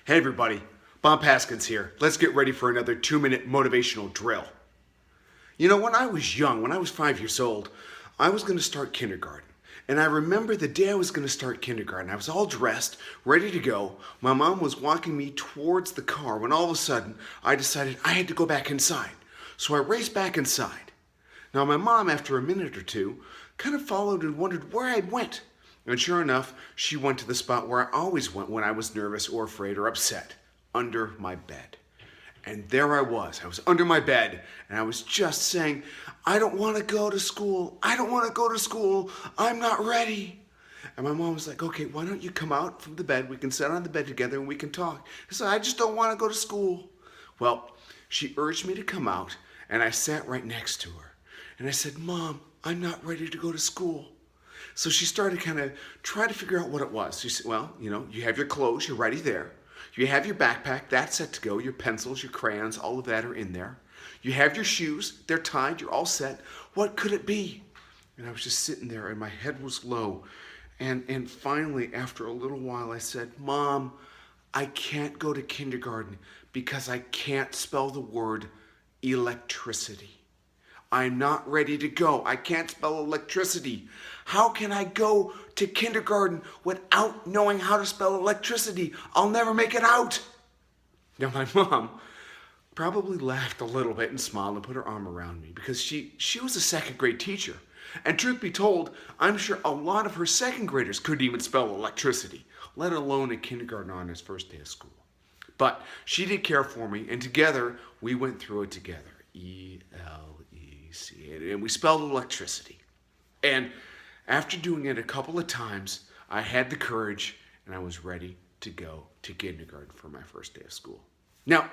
Hey everybody, Bob Haskins here. Let's get ready for another 2-minute motivational drill. You know, when I was young, when I was 5 years old, I was going to start kindergarten. And I remember the day I was going to start kindergarten. I was all dressed, ready to go. My mom was walking me towards the car when all of a sudden I decided I had to go back inside. So I raced back inside. Now my mom, after a minute or two, kind of followed and wondered where I went. And sure enough, she went to the spot where I always went when I was nervous or afraid or upset, under my bed. And there I was under my bed, and I was just saying, I don't want to go to school. I don't want to go to school. I'm not ready. And my mom was like, okay, why don't you come out from the bed? We can sit on the bed together and we can talk. I said, I just don't want to go to school. Well, she urged me to come out, and I sat right next to her. And I said, Mom, I'm not ready to go to school. So she started kind of trying to figure out what it was. She said, well, you have your clothes, you're ready there. You have your backpack, that's set to go. Your pencils, your crayons, all of that are in there. You have your shoes, they're tied, you're all set. What could it be? And I was just sitting there and my head was low. And finally, after a little while, I said, Mom, I can't go to kindergarten because I can't spell the word electricity. I'm not ready to go. I can't spell electricity. How can I go to kindergarten without knowing how to spell electricity? I'll never make it out. Now my mom probably laughed a little bit and smiled and put her arm around me because she was a second grade teacher. And truth be told, I'm sure a lot of her second graders couldn't even spell electricity, let alone a kindergarten on his first day of school. But she did care for me, and together we went through it together. And we spelled electricity. And after doing it a couple of times, I had the courage and I was ready to go to kindergarten for my first day of school. Now,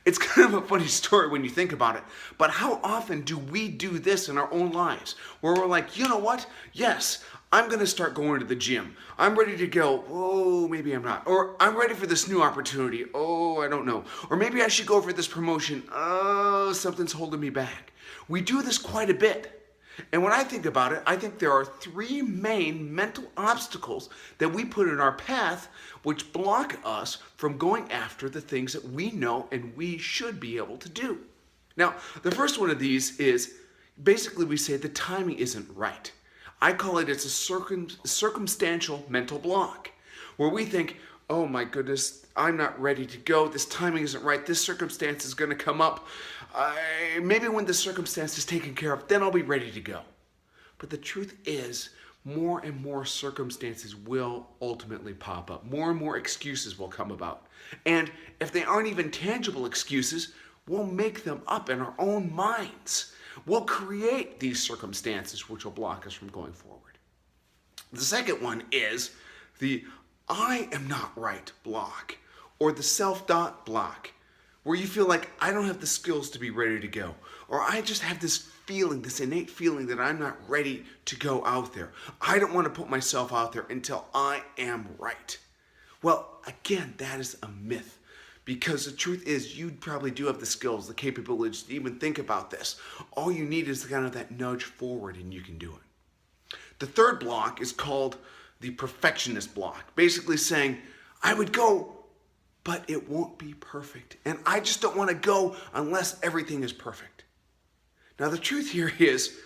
it's kind of a funny story when you think about it, but how often do we do this in our own lives? Where we're like, you know what? Yes, I'm going to start going to the gym. I'm ready to go. Oh, maybe I'm not. Or I'm ready for this new opportunity. Oh, I don't know. Or maybe I should go for this promotion. Oh, something's holding me back. We do this quite a bit. And when I think about it, I think there are 3 main mental obstacles that we put in our path which block us from going after the things that we know and we should be able to do. Now, the first one of these is basically we say the timing isn't right. I call it's a circumstantial mental block, where we think, oh my goodness, I'm not ready to go. This timing isn't right. This circumstance is going to come up. Maybe when the circumstance is taken care of, then I'll be ready to go. But the truth is, more and more circumstances will ultimately pop up. More and more excuses will come about. And if they aren't even tangible excuses, we'll make them up in our own minds. We'll create these circumstances which will block us from going forward. The second one is the I am not right block, or the self-doubt block, where you feel like I don't have the skills to be ready to go, or I just have this feeling, this innate feeling that I'm not ready to go out there. I don't want to put myself out there until I am right. Well, again, that is a myth. Because the truth is, you probably do have the skills, the capabilities to even think about this. All you need is kind of that nudge forward and you can do it. The third block is called the perfectionist block. Basically saying, I would go, but it won't be perfect. And I just don't want to go unless everything is perfect. Now the truth here is,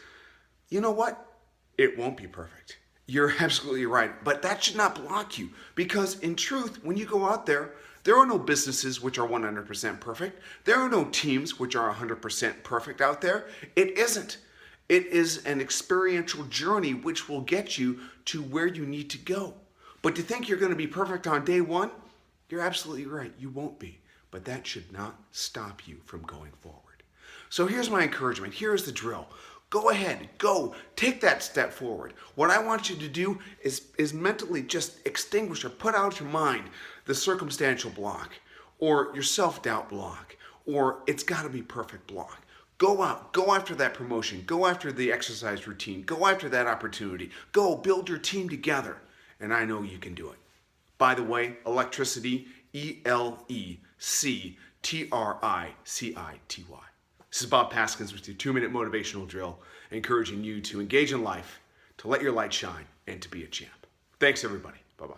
you know what? It won't be perfect. You're absolutely right. But that should not block you. Because in truth, when you go out there are no businesses which are 100% perfect. There are no teams which are 100% perfect out there. It isn't. It is an experiential journey which will get you to where you need to go. But to think you're going to be perfect on day one, you're absolutely right. You won't be. But that should not stop you from going forward. So here's my encouragement. Here's the drill. Go ahead, go, take that step forward. What I want you to do is mentally just extinguish or put out of your mind the circumstantial block, or your self-doubt block, or it's gotta be perfect block. Go out, go after that promotion, go after the exercise routine, go after that opportunity, go build your team together, and I know you can do it. By the way, electricity, Electricity. This is Bob Haskins with your 2-minute motivational drill, encouraging you to engage in life, to let your light shine, and to be a champ. Thanks, everybody. Bye-bye.